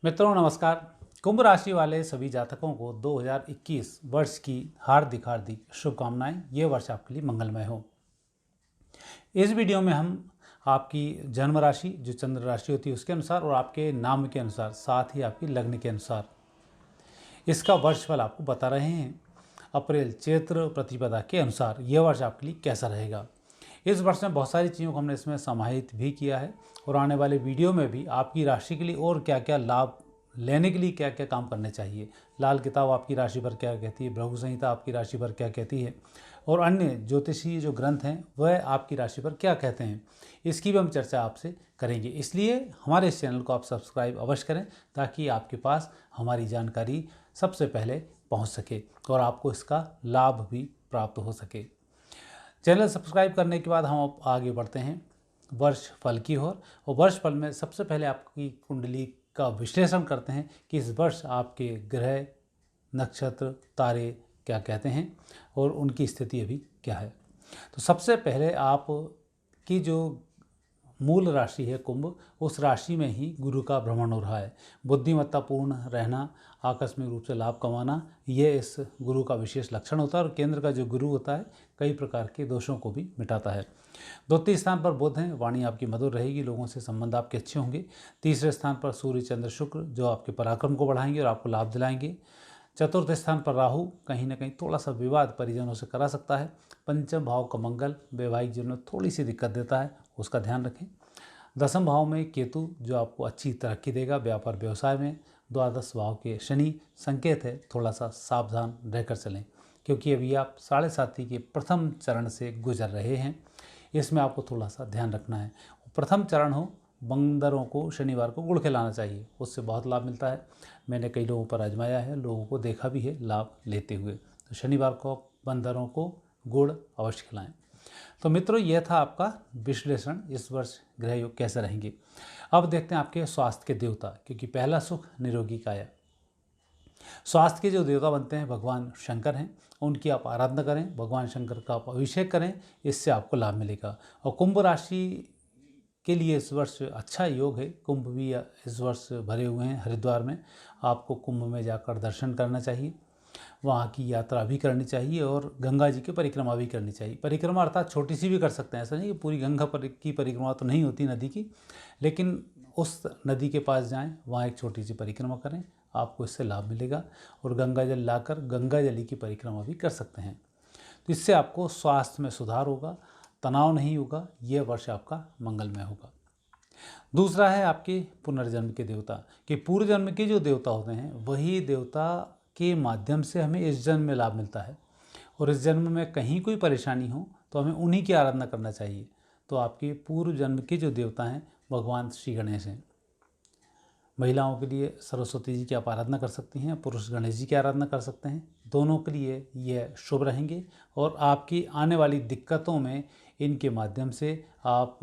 मित्रों नमस्कार। कुंभ राशि वाले सभी जातकों को 2021 वर्ष की हार्दिक हार्दिक शुभकामनाएं। ये वर्ष आपके लिए मंगलमय हो। इस वीडियो में हम आपकी जन्म राशि जो चंद्र राशि होती है उसके अनुसार और आपके नाम के अनुसार, साथ ही आपकी लग्न के अनुसार इसका वर्ष फल आपको बता रहे हैं। अप्रैल चैत्र प्रतिपदा के अनुसार यह वर्ष आपके लिए कैसा रहेगा। इस वर्ष में बहुत सारी चीज़ों को हमने इसमें समाहित भी किया है और आने वाले वीडियो में भी आपकी राशि के लिए और क्या क्या लाभ लेने के लिए क्या क्या काम करने चाहिए। लाल किताब आपकी राशि पर क्या कहती है, भृगु संहिता आपकी राशि पर क्या कहती है और अन्य ज्योतिषीय जो ग्रंथ हैं वह आपकी राशि पर क्या कहते हैं, इसकी भी हम चर्चा आपसे करेंगे। इसलिए हमारे इस चैनल को आप सब्सक्राइब अवश्य करें ताकि आपके पास हमारी जानकारी सबसे पहले पहुंच सके और आपको इसका लाभ भी प्राप्त हो सके। चैनल सब्सक्राइब करने के बाद हम आगे बढ़ते हैं वर्ष फल की ओर। और वर्ष फल में सबसे पहले आपकी कुंडली का विश्लेषण करते हैं कि इस वर्ष आपके ग्रह, नक्षत्र, तारे क्या कहते हैं और उनकी स्थिति अभी क्या है। तो सबसे पहले आपकी जो मूल राशि है कुंभ, उस राशि में ही गुरु का भ्रमण हो रहा है। बुद्धिमत्तापूर्ण रहना, आकस्मिक रूप से लाभ कमाना, यह इस गुरु का विशेष लक्षण होता है। और केंद्र का जो गुरु होता है कई प्रकार के दोषों को भी मिटाता है। द्वितीय स्थान पर बुध हैं, वाणी आपकी मधुर रहेगी, लोगों से संबंध आपके अच्छे होंगे। तीसरे स्थान पर सूर्य चंद्र शुक्र जो आपके पराक्रम को बढ़ाएंगे और आपको लाभ दिलाएंगे। चतुर्थ स्थान पर राहु कहीं ना कहीं थोड़ा सा विवाद परिजनों से करा सकता है। पंचम भाव का मंगल वैवाहिक जीवन में थोड़ी सी दिक्कत देता है, उसका ध्यान रखें। दसम भाव में केतु जो आपको अच्छी तरक्की देगा व्यापार व्यवसाय में। द्वादश भाव के शनि संकेत है थोड़ा सा सावधान रहकर चलें क्योंकि अभी आप 7.5 के प्रथम चरण से गुजर रहे हैं। इसमें आपको थोड़ा सा ध्यान रखना है। प्रथम चरण हो, बंदरों को शनिवार को गुड़ खिलाना चाहिए, उससे बहुत लाभ मिलता है। मैंने कई लोगों पर आजमाया है, लोगों को देखा भी है लाभ लेते हुए। तो शनिवार को बंदरों को गुड़ अवश्य खिलाएं। तो मित्रों यह था आपका विश्लेषण, इस वर्ष ग्रह योग कैसे रहेंगे। अब देखते हैं आपके स्वास्थ्य के देवता, क्योंकि पहला सुख निरोगी काया। स्वास्थ्य के जो देवता बनते हैं भगवान शंकर हैं, उनकी आप आराधना करें, भगवान शंकर का आप अभिषेक करें, इससे आपको लाभ मिलेगा। और कुंभ राशि के लिए इस वर्ष अच्छा योग है। कुंभ भी इस वर्ष भरे हुए हैं हरिद्वार में। आपको कुंभ में जाकर दर्शन करना चाहिए, वहाँ की यात्रा भी करनी चाहिए और गंगा जी की परिक्रमा भी करनी चाहिए। परिक्रमा अर्थात छोटी सी भी कर सकते हैं, ऐसा नहीं कि पूरी गंगा की परिक्रमा तो नहीं होती नदी की, लेकिन उस नदी के पास जाएं, वहाँ एक छोटी सी परिक्रमा करें, आपको इससे लाभ मिलेगा। और गंगा जल लाकर गंगा जली की परिक्रमा भी कर सकते हैं। तो इससे आपको स्वास्थ्य में सुधार होगा, तनाव नहीं होगा, यह वर्ष आपका मंगलमय होगा। दूसरा है आपके पुनर्जन्म के देवता, कि पूर्व जन्म के जो देवता होते हैं वही देवता के माध्यम से हमें इस जन्म में लाभ मिलता है। और इस जन्म में कहीं कोई परेशानी हो तो हमें उन्हीं की आराधना करना चाहिए। तो आपके पूर्व जन्म के जो देवता हैं भगवान श्री गणेश हैं। महिलाओं के लिए सरस्वती जी की आप आराधना कर सकती हैं, पुरुष गणेश जी की आराधना कर सकते हैं। दोनों के लिए यह शुभ रहेंगे और आपकी आने वाली दिक्कतों में इनके माध्यम से आप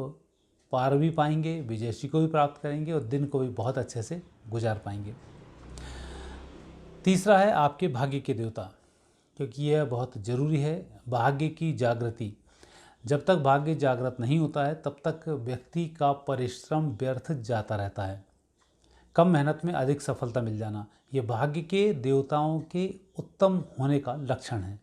पार भी पाएंगे, विजयश्री को भी प्राप्त करेंगे और दिन को भी बहुत अच्छे से गुजार पाएंगे। तीसरा है आपके भाग्य के देवता, क्योंकि यह बहुत ज़रूरी है, भाग्य की जागृति। जब तक भाग्य जागृत नहीं होता है तब तक व्यक्ति का परिश्रम व्यर्थ जाता रहता है। कम मेहनत में अधिक सफलता मिल जाना, ये भाग्य के देवताओं के उत्तम होने का लक्षण है।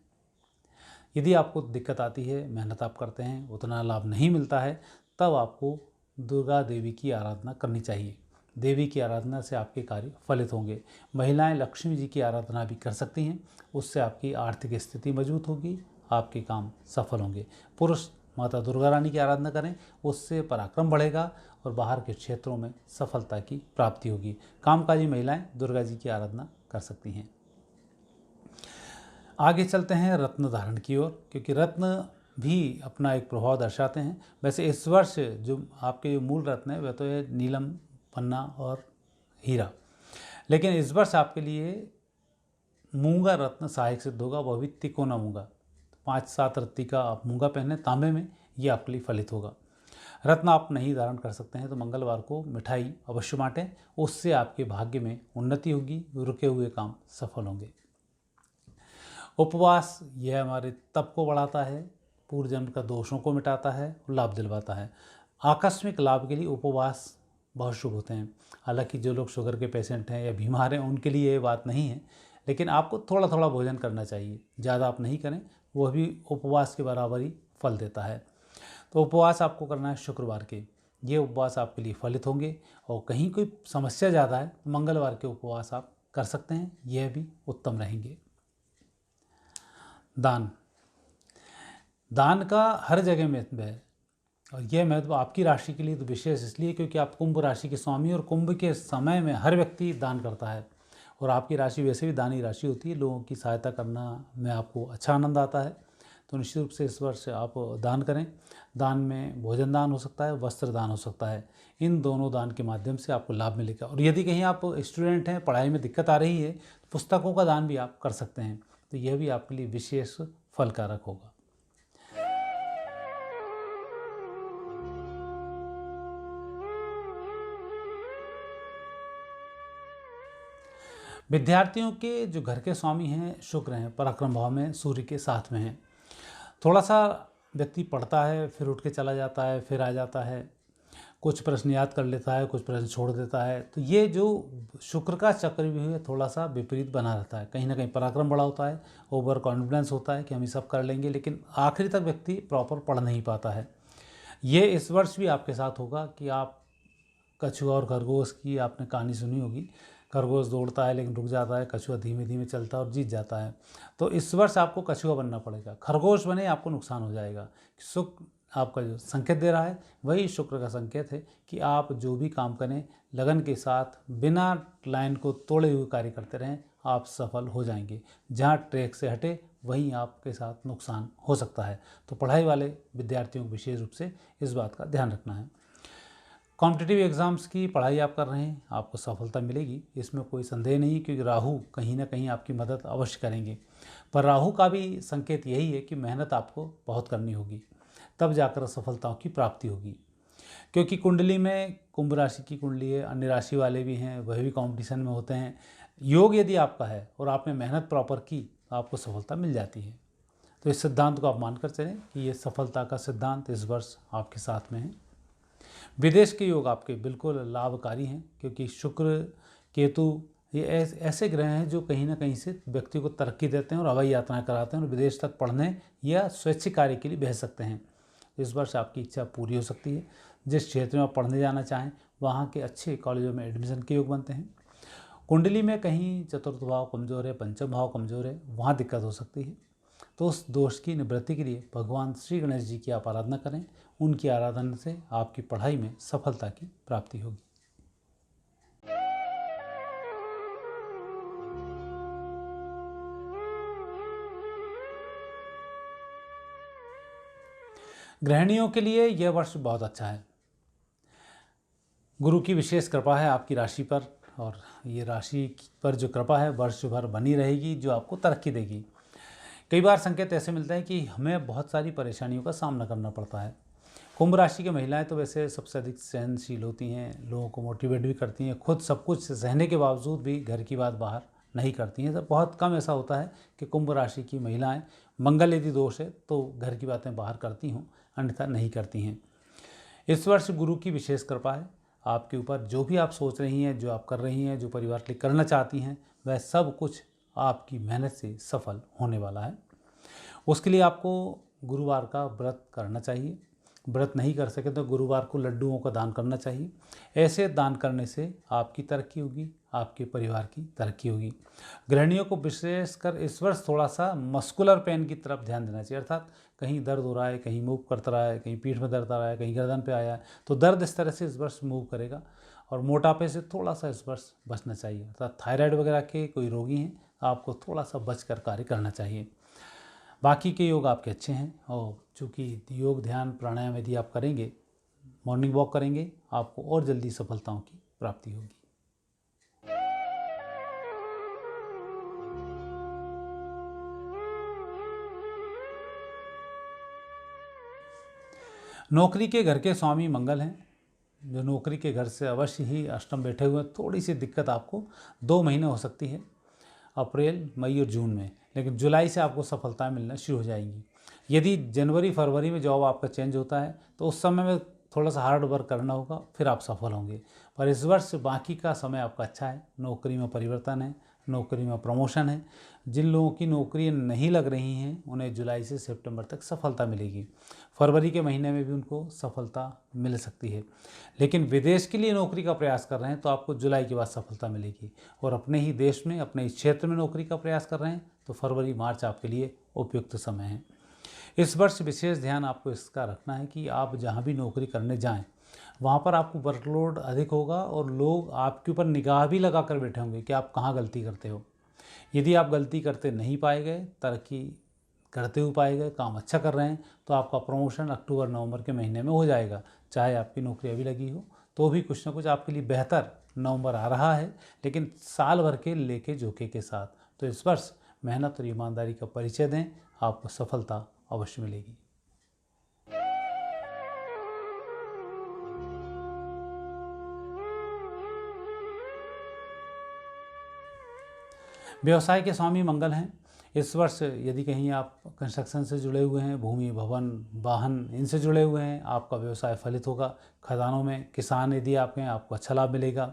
यदि आपको दिक्कत आती है, मेहनत आप करते हैं, उतना लाभ नहीं मिलता है, तब आपको दुर्गा देवी की आराधना करनी चाहिए। देवी की आराधना से आपके कार्य फलित होंगे। महिलाएं लक्ष्मी जी की आराधना भी कर सकती हैं, उससे आपकी आर्थिक स्थिति मजबूत होगी, आपके काम सफल होंगे। पुरुष माता दुर्गा रानी की आराधना करें, उससे पराक्रम बढ़ेगा और बाहर के क्षेत्रों में सफलता की प्राप्ति होगी। कामकाजी महिलाएं दुर्गा जी की आराधना कर सकती हैं। आगे चलते हैं रत्न धारण की ओर, क्योंकि रत्न भी अपना एक प्रभाव दर्शाते हैं। वैसे इस वर्ष जो आपके मूल रत्न है वह तो है नीलम, पन्ना और हीरा, लेकिन इस वर्ष आपके लिए मूंगा रत्न सहायक सिद्ध होगा, वह भी तिकोना मूंगा। 5-7 रत्ती का आप मूंगा पहने तांबे में, ये आपके लिए फलित होगा। रत्न आप नहीं धारण कर सकते हैं तो मंगलवार को मिठाई अवश्य बांटें, उससे आपके भाग्य में उन्नति होगी, रुके हुए काम सफल होंगे। उपवास यह हमारे तप को बढ़ाता है, पूर्व जन्म का दोषों को मिटाता है, लाभ दिलवाता है। आकस्मिक लाभ के लिए उपवास बहुत शुभ होते हैं। हालांकि जो लोग शुगर के पेशेंट हैं या बीमार हैं उनके लिए ये बात नहीं है, लेकिन आपको थोड़ा थोड़ा भोजन करना चाहिए, ज़्यादा आप नहीं करें, वह भी उपवास के बराबर ही फल देता है। तो उपवास आपको करना है शुक्रवार के, ये उपवास आपके लिए फलित होंगे। और कहीं कोई समस्या ज़्यादा है तो मंगलवार के उपवास आप कर सकते हैं, यह भी उत्तम रहेंगे। दान, दान का हर जगह महत्व है, और यह महत्व आपकी राशि के लिए तो विशेष इसलिए क्योंकि आप कुंभ राशि के स्वामी, और कुंभ के समय में हर व्यक्ति दान करता है, और आपकी राशि वैसे भी दानी राशि होती है, लोगों की सहायता करना में आपको अच्छा आनंद आता है। तो निश्चित रूप से इस वर्ष आप दान करें। दान में भोजन दान हो सकता है, वस्त्र दान हो सकता है, इन दोनों दान के माध्यम से आपको लाभ मिलेगा। और यदि कहीं आप स्टूडेंट हैं, पढ़ाई में दिक्कत आ रही है, तो पुस्तकों का दान भी आप कर सकते हैं, तो यह भी आपके लिए विशेष फलकारक होगा। विद्यार्थियों के जो घर के स्वामी हैं शुक्र हैं, पराक्रम भाव में सूर्य के साथ में हैं। थोड़ा सा व्यक्ति पढ़ता है, फिर उठ के चला जाता है, फिर आ जाता है, कुछ प्रश्न याद कर लेता है, कुछ प्रश्न छोड़ देता है, तो ये जो शुक्र का चक्रव्यूह है थोड़ा सा विपरीत बना रहता है। कहीं ना कहीं पराक्रम बड़ा होता है, ओवर कॉन्फिडेंस होता है कि हम ये सब कर लेंगे, लेकिन आखिरी तक व्यक्ति प्रॉपर पढ़ नहीं पाता है। ये इस वर्ष भी आपके साथ होगा कि आप कछुआ और खरगोश की आपने कहानी सुनी होगी। खरगोश दौड़ता है लेकिन रुक जाता है, कछुआ धीमे धीमे चलता है और जीत जाता है। तो इस वर्ष आपको कछुआ बनना पड़ेगा, खरगोश बने आपको नुकसान हो जाएगा। शुक्र आपका जो संकेत दे रहा है वही शुक्र का संकेत है कि आप जो भी काम करें लगन के साथ, बिना लाइन को तोड़े हुए कार्य करते रहें, आप सफल हो जाएंगे। जहाँ ट्रैक से हटे वहीं आपके साथ नुकसान हो सकता है। तो पढ़ाई वाले विद्यार्थियों को विशेष रूप से इस बात का ध्यान रखना है। कॉम्पिटिटिव एग्ज़ाम्स की पढ़ाई आप कर रहे हैं, आपको सफलता मिलेगी, इसमें कोई संदेह नहीं, क्योंकि राहु कहीं ना कहीं आपकी मदद अवश्य करेंगे। पर राहु का भी संकेत यही है कि मेहनत आपको बहुत करनी होगी, तब जाकर सफलताओं की प्राप्ति होगी। क्योंकि कुंडली में कुंभ राशि की कुंडली है, अन्य राशि वाले भी हैं, वह भी कंपटीशन में होते हैं। योग यदि आपका है और आपने मेहनत प्रॉपर की तो आपको सफलता मिल जाती है। तो इस सिद्धांत को आप मानकर चलें कि ये सफलता का सिद्धांत इस वर्ष आपके साथ में है। विदेश के योग आपके बिल्कुल लाभकारी हैं, क्योंकि शुक्र केतु ये ऐसे ग्रह हैं जो कहीं ना कहीं से व्यक्ति को तरक्की देते हैं और हवाई यात्राएं कराते हैं और विदेश तक पढ़ने या स्वैच्छिक कार्य के लिए भेज सकते हैं। इस वर्ष आपकी इच्छा पूरी हो सकती है। जिस क्षेत्र में आप पढ़ने जाना चाहें वहाँ के अच्छे कॉलेजों में एडमिशन के योग बनते हैं। कुंडली में कहीं चतुर्थ भाव कमज़ोर है, पंचम भाव कमज़ोर है, वहाँ दिक्कत हो सकती है। तो उस दोष की निवृत्ति के लिए भगवान श्री गणेश जी की आप आराधना करें। उनकी आराधना से आपकी पढ़ाई में सफलता की प्राप्ति होगी। गृहिणियों के लिए यह वर्ष बहुत अच्छा है। गुरु की विशेष कृपा है आपकी राशि पर, और ये राशि पर जो कृपा है वर्ष भर बनी रहेगी, जो आपको तरक्की देगी। कई बार संकेत ऐसे मिलते हैं कि हमें बहुत सारी परेशानियों का सामना करना पड़ता है। कुंभ राशि की महिलाएं तो वैसे सबसे अधिक सहनशील होती हैं, लोगों को मोटिवेट भी करती हैं, खुद सब कुछ सहने के बावजूद भी घर की बात बाहर नहीं करती हैं। तो बहुत कम ऐसा होता है कि कुंभ राशि की महिलाएं, मंगल यदि दोष है तो घर की बातें बाहर करती हों, अन्यथा नहीं करती हैं। इस वर्ष गुरु की विशेष कृपा है आपके ऊपर। जो भी आप सोच रही हैं, जो आप कर रही हैं, जो परिवार के लिए करना चाहती हैं, वह सब कुछ आपकी मेहनत से सफल होने वाला है। उसके लिए आपको गुरुवार का व्रत करना चाहिए। व्रत नहीं कर सके तो गुरुवार को लड्डुओं का दान करना चाहिए। ऐसे दान करने से आपकी तरक्की होगी, आपके परिवार की तरक्की होगी। गृहिणियों को विशेषकर इस वर्ष थोड़ा सा मस्कुलर पेन की तरफ ध्यान देना चाहिए, अर्थात कहीं दर्द हो रहा है, कहीं मूव करता रहा है, कहीं पीठ में दर्द आ रहा है, कहीं गर्दन पे आया है, तो दर्द इस तरह से इस वर्ष मूव करेगा। और मोटापे से थोड़ा सा इस वर्ष बचना चाहिए, अर्थात थायराइड वगैरह के कोई रोगी हैं, आपको थोड़ा सा बच कर कार्य करना चाहिए। बाकी के योग आपके अच्छे हैं, और चूँकि योग ध्यान प्राणायाम यदि आप करेंगे, मॉर्निंग वॉक करेंगे, आपको और जल्दी सफलताओं की प्राप्ति होगी। नौकरी के घर के स्वामी मंगल हैं, जो नौकरी के घर से अवश्य ही अष्टम बैठे हुए। थोड़ी सी दिक्कत आपको 2 महीने हो सकती है, अप्रैल, मई और जून में, लेकिन जुलाई से आपको सफलताएं मिलना शुरू हो जाएंगी। यदि जनवरी फरवरी में जॉब आपका चेंज होता है तो उस समय में थोड़ा सा हार्ड वर्क करना होगा, फिर आप सफल होंगे। और इस वर्ष बाकी का समय आपका अच्छा है। नौकरी में परिवर्तन है, नौकरी में प्रमोशन है। जिन लोगों की नौकरी नहीं लग रही हैं उन्हें जुलाई से सितंबर तक सफलता मिलेगी। फरवरी के महीने में भी उनको सफलता मिल सकती है। लेकिन विदेश के लिए नौकरी का प्रयास कर रहे हैं तो आपको जुलाई के बाद सफलता मिलेगी। और अपने ही देश में, अपने ही क्षेत्र में नौकरी का प्रयास कर रहे हैं तो फरवरी मार्च आपके लिए उपयुक्त समय है। इस वर्ष विशेष ध्यान आपको इसका रखना है कि आप जहाँ भी नौकरी करने जाएं वहाँ पर आपको वर्कलोड अधिक होगा और लोग आपके ऊपर निगाह भी लगा कर बैठे होंगे कि आप कहाँ गलती करते हो। यदि आप गलती करते नहीं पाए गए, तरक्की करते हुए पाए गए, काम अच्छा कर रहे हैं तो आपका प्रमोशन अक्टूबर नवंबर के महीने में हो जाएगा। चाहे आपकी नौकरी अभी लगी हो तो भी कुछ ना कुछ आपके लिए बेहतर नवंबर आ रहा है, लेकिन साल भर के लेके जोखे के साथ। तो इस वर्ष मेहनत और ईमानदारी का परिचय दें, आपको सफलता अवश्य मिलेगी। व्यवसाय के स्वामी मंगल हैं। इस वर्ष यदि कहीं आप कंस्ट्रक्शन से जुड़े हुए हैं, भूमि, भवन, वाहन इनसे जुड़े हुए हैं, आपका व्यवसाय फलित होगा। खदानों में किसान यदि आप हैं, आपको अच्छा लाभ मिलेगा।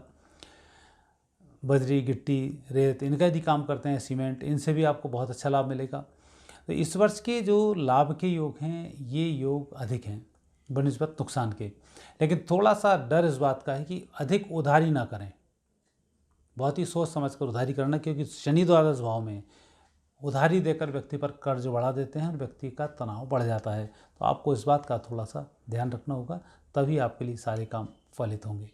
बजरी, गिट्टी, रेत इनका यदि काम करते हैं, सीमेंट, इनसे भी आपको बहुत अच्छा लाभ मिलेगा। तो इस वर्ष के जो लाभ के योग हैं ये योग अधिक हैं बनिस्बत नुकसान के। लेकिन थोड़ा सा डर इस बात का है कि अधिक उधारी ना करें, बहुत ही सोच समझ कर उधारी करना, क्योंकि शनि द्वादश भाव में उधारी देकर व्यक्ति पर कर्ज बढ़ा देते हैं और व्यक्ति का तनाव बढ़ जाता है। तो आपको इस बात का थोड़ा सा ध्यान रखना होगा, तभी आपके लिए सारे काम फलित होंगे।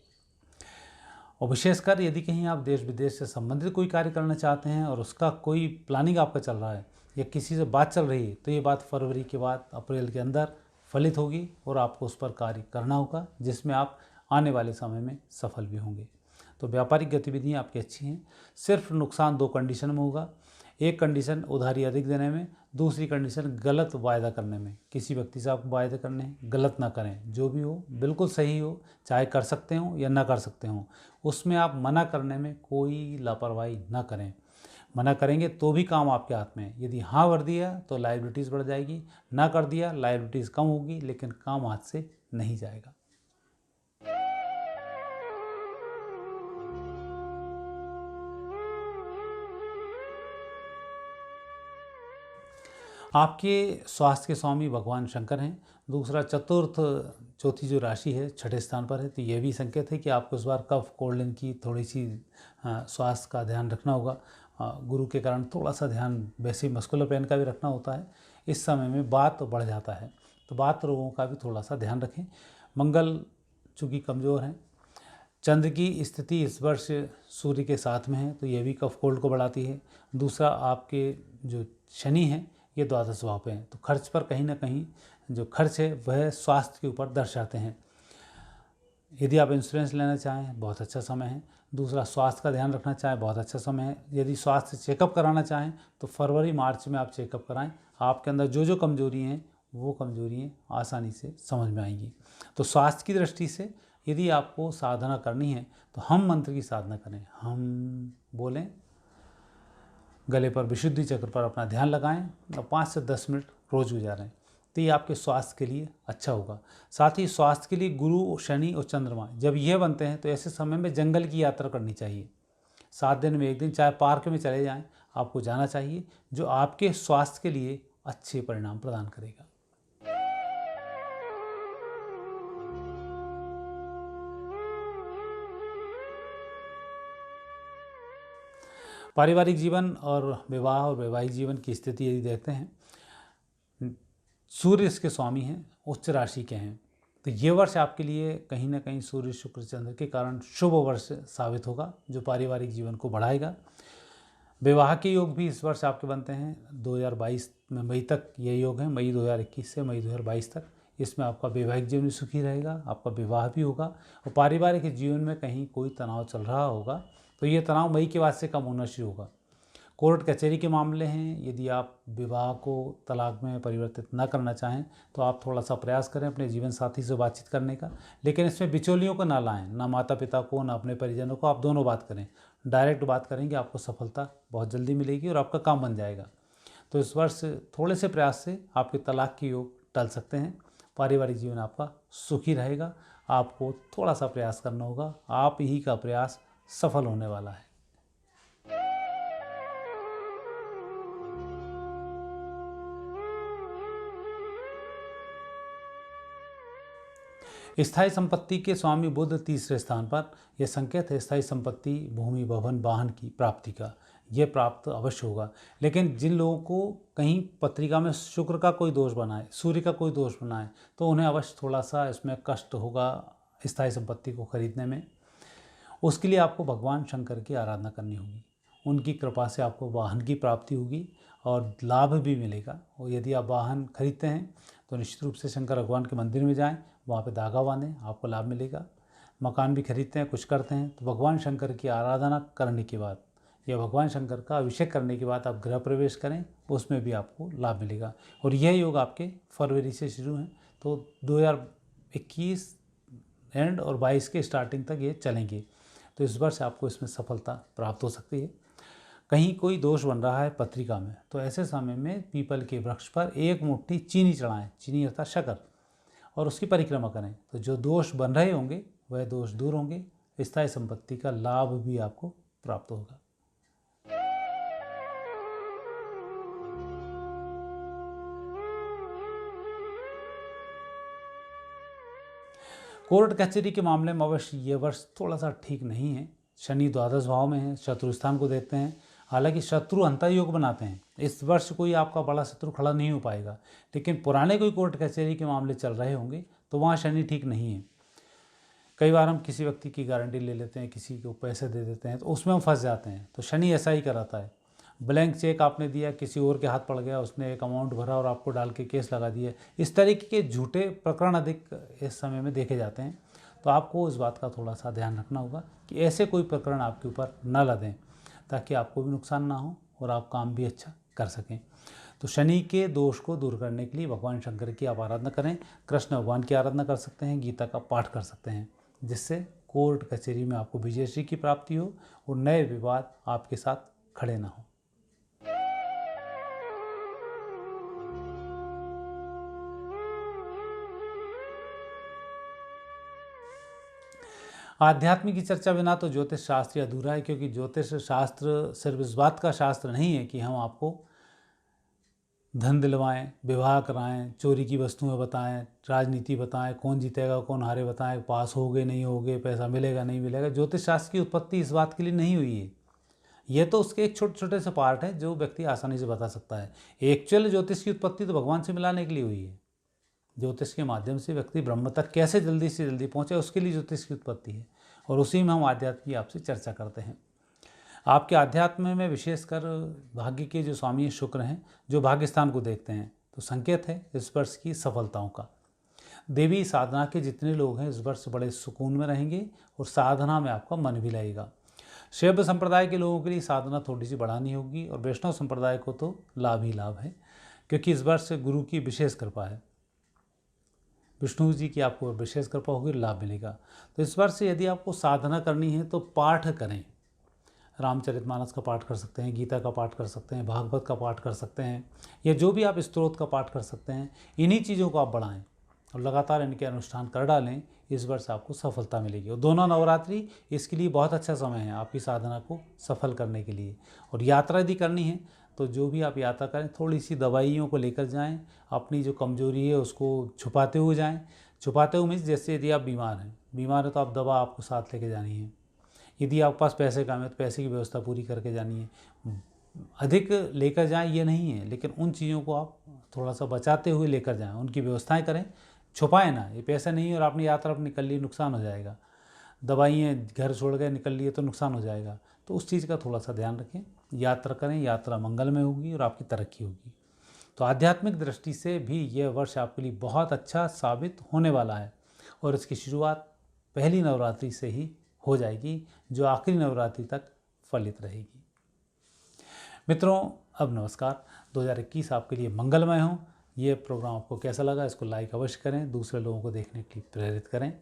और विशेषकर यदि कहीं आप देश विदेश से संबंधित कोई कार्य करना चाहते हैं और उसका कोई प्लानिंग आपका चल रहा है या किसी से बात चल रही है तो ये बात फरवरी के बाद अप्रैल के अंदर फलित होगी और आपको उस पर कार्य करना होगा, जिसमें आप आने वाले समय में सफल भी होंगे। तो व्यापारिक गतिविधियाँ आपकी अच्छी हैं। सिर्फ नुकसान 2 कंडीशन में होगा। एक कंडीशन उधारी अधिक देने में, दूसरी कंडीशन गलत वायदा करने में। किसी व्यक्ति से आप वायदे करने गलत ना करें, जो भी हो बिल्कुल सही हो, चाहे कर सकते हो या ना कर सकते हो, उसमें आप मना करने में कोई लापरवाही ना करें। मना करेंगे तो भी काम आपके हाथ में है। यदि हाँ कर दिया तो लायबिलिटीज़ बढ़ जाएगी, ना कर दिया लायबिलिटीज़ कम होगी, लेकिन काम हाथ से नहीं जाएगा। आपके स्वास्थ्य के स्वामी भगवान शंकर हैं। दूसरा चतुर्थ चौथी जो राशि है छठे स्थान पर है, तो यह भी संकेत है कि आपको इस बार कफ कोल्ड की थोड़ी सी स्वास्थ्य का ध्यान रखना होगा। गुरु के कारण थोड़ा सा ध्यान वैसे मस्कुलर पेन का भी रखना होता है। इस समय में बात बढ़ जाता है, तो बात रोगों का भी थोड़ा सा ध्यान रखें। मंगल चूँकि कमज़ोर हैं, चंद्र की स्थिति इस वर्ष सूर्य के साथ में है, तो यह भी कफ कोल्ड को बढ़ाती है। दूसरा आपके जो शनि हैं ये द्वादश भाव पे हैं, तो खर्च पर कहीं ना कहीं जो खर्च है वह स्वास्थ्य के ऊपर दर्शाते हैं। यदि आप इंश्योरेंस लेना चाहें बहुत अच्छा समय है। दूसरा स्वास्थ्य का ध्यान रखना चाहें बहुत अच्छा समय है। यदि स्वास्थ्य चेकअप कराना चाहें तो फरवरी मार्च में आप चेकअप कराएं। आपके अंदर जो जो कमजोरी हैं वो कमजोरियाँ आसानी से समझ में आएंगी। तो स्वास्थ्य की दृष्टि से यदि आपको साधना करनी है तो हम मंत्र की साधना करें। हम बोलें, गले पर विशुद्धि चक्र पर अपना ध्यान लगाएं और 5 से 10 मिनट रोज गुजारें, तो ये आपके स्वास्थ्य के लिए अच्छा होगा। साथ ही स्वास्थ्य के लिए गुरु, शनि और चंद्रमा जब ये बनते हैं तो ऐसे समय में जंगल की यात्रा करनी चाहिए। 7 दिन में 1 दिन चाहे पार्क में चले जाएं, आपको जाना चाहिए, जो आपके स्वास्थ्य के लिए अच्छे परिणाम प्रदान करेगा। पारिवारिक जीवन और विवाह और वैवाहिक जीवन की स्थिति यदि देखते हैं, सूर्य इसके स्वामी हैं, उच्च राशि के हैं, तो ये वर्ष आपके लिए कहीं ना कहीं सूर्य शुक्र चंद्र के कारण शुभ वर्ष साबित होगा, जो पारिवारिक जीवन को बढ़ाएगा। विवाह के योग भी इस वर्ष आपके बनते हैं। 2022 में मई तक ये योग है, मई 2021 से मई 2022 तक। इसमें आपका वैवाहिक जीवन भी सुखी रहेगा, आपका विवाह भी होगा। और पारिवारिक जीवन में कहीं कोई तनाव चल रहा होगा तो ये तनाव मई के बाद से कम होना शुरू होगा। कोर्ट कचहरी के मामले हैं, यदि आप विवाह को तलाक में परिवर्तित ना करना चाहें तो आप थोड़ा सा प्रयास करें अपने जीवन साथी से बातचीत करने का, लेकिन इसमें बिचौलियों को ना लाएं, ना माता पिता को ना अपने परिजनों को। आप दोनों बात करें, डायरेक्ट बात करेंगे, आपको सफलता बहुत जल्दी मिलेगी और आपका काम बन जाएगा। तो इस वर्ष थोड़े से प्रयास से आपके तलाक के योग टल सकते हैं। पारिवारिक जीवन आपका सुखी रहेगा। आपको थोड़ा सा प्रयास करना होगा, आप ही का प्रयास सफल होने वाला है। स्थायी संपत्ति के स्वामी बुध तीसरे स्थान पर, यह संकेत है स्थायी संपत्ति, भूमि, भवन, वाहन की प्राप्ति का। यह प्राप्त अवश्य होगा। लेकिन जिन लोगों को कहीं पत्रिका में शुक्र का कोई दोष बना है, सूर्य का कोई दोष बना है, तो उन्हें अवश्य थोड़ा सा इसमें कष्ट होगा स्थायी संपत्ति को खरीदने में। उसके लिए आपको भगवान शंकर की आराधना करनी होगी। उनकी कृपा से आपको वाहन की प्राप्ति होगी और लाभ भी मिलेगा। और यदि आप वाहन खरीदते हैं तो निश्चित रूप से शंकर भगवान के मंदिर में जाएं, वहाँ पे धागा बांधें, आपको लाभ मिलेगा। मकान भी खरीदते हैं, कुछ करते हैं, तो भगवान शंकर की आराधना करने के बाद या भगवान शंकर का अभिषेक करने के बाद आप गृह प्रवेश करें, उसमें भी आपको लाभ मिलेगा। और यह योग आपके फरवरी से शुरू हैं, तो 2021 एंड और 22 के स्टार्टिंग तक ये चलेंगे। तो इस वर्ष आपको इसमें सफलता प्राप्त हो सकती है। कहीं कोई दोष बन रहा है पत्रिका में, तो ऐसे समय में पीपल के वृक्ष पर एक मुट्ठी चीनी चढ़ाएं, चीनी अर्थात शक्कर, और उसकी परिक्रमा करें। तो जो दोष बन रहे होंगे वह दोष दूर होंगे, स्थायी संपत्ति का लाभ भी आपको प्राप्त होगा। कोर्ट कचहरी के मामले में अवश्य ये वर्ष थोड़ा सा ठीक नहीं है। शनि द्वादश भाव में है, शत्रु स्थान को देखते हैं। हालांकि शत्रु अंतर योग बनाते हैं, इस वर्ष कोई आपका बड़ा शत्रु खड़ा नहीं हो पाएगा। लेकिन पुराने कोई कोर्ट कचहरी के मामले चल रहे होंगे तो वहाँ शनि ठीक नहीं है। कई बार हम किसी व्यक्ति की गारंटी ले लेते हैं, किसी को पैसे दे देते हैं, तो उसमें हम फंस जाते हैं। तो शनि ऐसा ही कराता है। ब्लैंक चेक आपने दिया, किसी और के हाथ पड़ गया, उसने एक अमाउंट भरा और आपको डाल के केस लगा दिया। इस तरीके के झूठे प्रकरण अधिक इस समय में देखे जाते हैं। तो आपको इस बात का थोड़ा सा ध्यान रखना होगा कि ऐसे कोई प्रकरण आपके ऊपर न लदें, ताकि आपको भी नुकसान ना हो और आप काम भी अच्छा कर सकें। तो शनि के दोष को दूर करने के लिए भगवान शंकर की आप आराधना करें। कृष्ण भगवान की आराधना कर सकते हैं, गीता का पाठ कर सकते हैं, जिससे कोर्ट कचहरी में आपको विजयश्री की प्राप्ति हो और नए विवाद आपके साथ खड़े ना हो। आध्यात्म की चर्चा बिना तो ज्योतिष शास्त्र अधूरा है, क्योंकि ज्योतिष शास्त्र सिर्फ इस बात का शास्त्र नहीं है कि हम आपको धन दिलवाएं, विवाह कराएं, चोरी की वस्तुएं बताएं, राजनीति बताएं, कौन जीतेगा कौन हारे बताएं, पास होगे नहीं होगे, पैसा मिलेगा नहीं मिलेगा। ज्योतिष शास्त्र की उत्पत्ति इस बात के लिए नहीं हुई है। ये तो उसके एक छोटे छोटे से पार्ट है जो व्यक्ति आसानी से बता सकता है। एक्चुअल ज्योतिष की उत्पत्ति तो भगवान से मिलाने के लिए हुई है। ज्योतिष के माध्यम से व्यक्ति ब्रह्म तक कैसे जल्दी से जल्दी पहुंचे, उसके लिए ज्योतिष की उत्पत्ति है। और उसी में हम आध्यात्म की आपसे चर्चा करते हैं। आपके आध्यात्म में विशेषकर भाग्य के जो स्वामी शुक्र हैं, जो भाग्य स्थान को देखते हैं, तो संकेत है इस वर्ष की सफलताओं का। देवी साधना के जितने लोग हैं इस वर्ष बड़े सुकून में रहेंगे और साधना में आपका मन भी लगेगा। शैव संप्रदाय के लोगों के लिए साधना थोड़ी सी बढ़ानी होगी और वैष्णव संप्रदाय को तो लाभ ही लाभ है, क्योंकि इस वर्ष गुरु की विशेष कृपा है। विष्णु जी की आपको विशेष कृपा होगी, लाभ मिलेगा। तो इस वर्ष यदि आपको साधना करनी है तो पाठ करें। रामचरितमानस का पाठ कर सकते हैं, गीता का पाठ कर सकते हैं, भागवत का पाठ कर सकते हैं, या जो भी आप स्तोत्र का पाठ कर सकते हैं। इन्हीं चीज़ों को आप बढ़ाएं और लगातार इनके अनुष्ठान कर डालें। इस वर्ष आपको सफलता मिलेगी। और दोनों नवरात्रि इसके लिए बहुत अच्छा समय है आपकी साधना को सफल करने के लिए। और यात्रा यदि करनी है तो जो भी आप यात्रा करें, थोड़ी सी दवाइयों को लेकर जाएं। अपनी जो कमजोरी है उसको छुपाते हुए जाएं। छुपाते हुए मीन्स जैसे यदि आप बीमार हैं तो आप दवा आपको साथ लेके जानी है। यदि आपके पास पैसे कम है तो पैसे की व्यवस्था पूरी करके जानी है। अधिक लेकर जाएं ये नहीं है, लेकिन उन चीज़ों को आप थोड़ा सा बचाते हुए लेकर जाएं, उनकी व्यवस्थाएं करें। छुपाएं ना, ये पैसा नहीं है और आपने यात्रा पर निकल ली, नुकसान हो जाएगा। दवाइयाँ घर छोड़ गए निकल लिए तो नुकसान हो जाएगा। तो उस चीज़ का थोड़ा सा ध्यान रखें। यात्रा करें, यात्रा मंगलमय होगी और आपकी तरक्की होगी। तो आध्यात्मिक दृष्टि से भी यह वर्ष आपके लिए बहुत अच्छा साबित होने वाला है और इसकी शुरुआत पहली नवरात्रि से ही हो जाएगी, जो आखिरी नवरात्रि तक फलित रहेगी। मित्रों, अब नमस्कार। 2021 आपके लिए मंगलमय हो। ये प्रोग्राम आपको कैसा लगा, इसको लाइक अवश्य करें, दूसरे लोगों को देखने के लिए प्रेरित करें।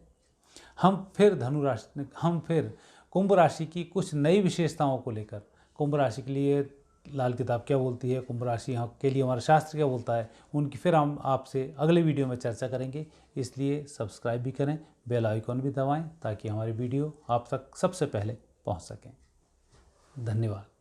हम फिर कुंभ राशि की कुछ नई विशेषताओं को लेकर, कुंभ राशि के लिए लाल किताब क्या बोलती है, कुंभ राशि यहाँ के लिए हमारा शास्त्र क्या बोलता है, उनकी फिर हम आपसे अगले वीडियो में चर्चा करेंगे। इसलिए सब्सक्राइब भी करें, बेल आइकॉन भी दबाएं ताकि हमारी वीडियो आप तक सबसे पहले पहुंच सकें। धन्यवाद।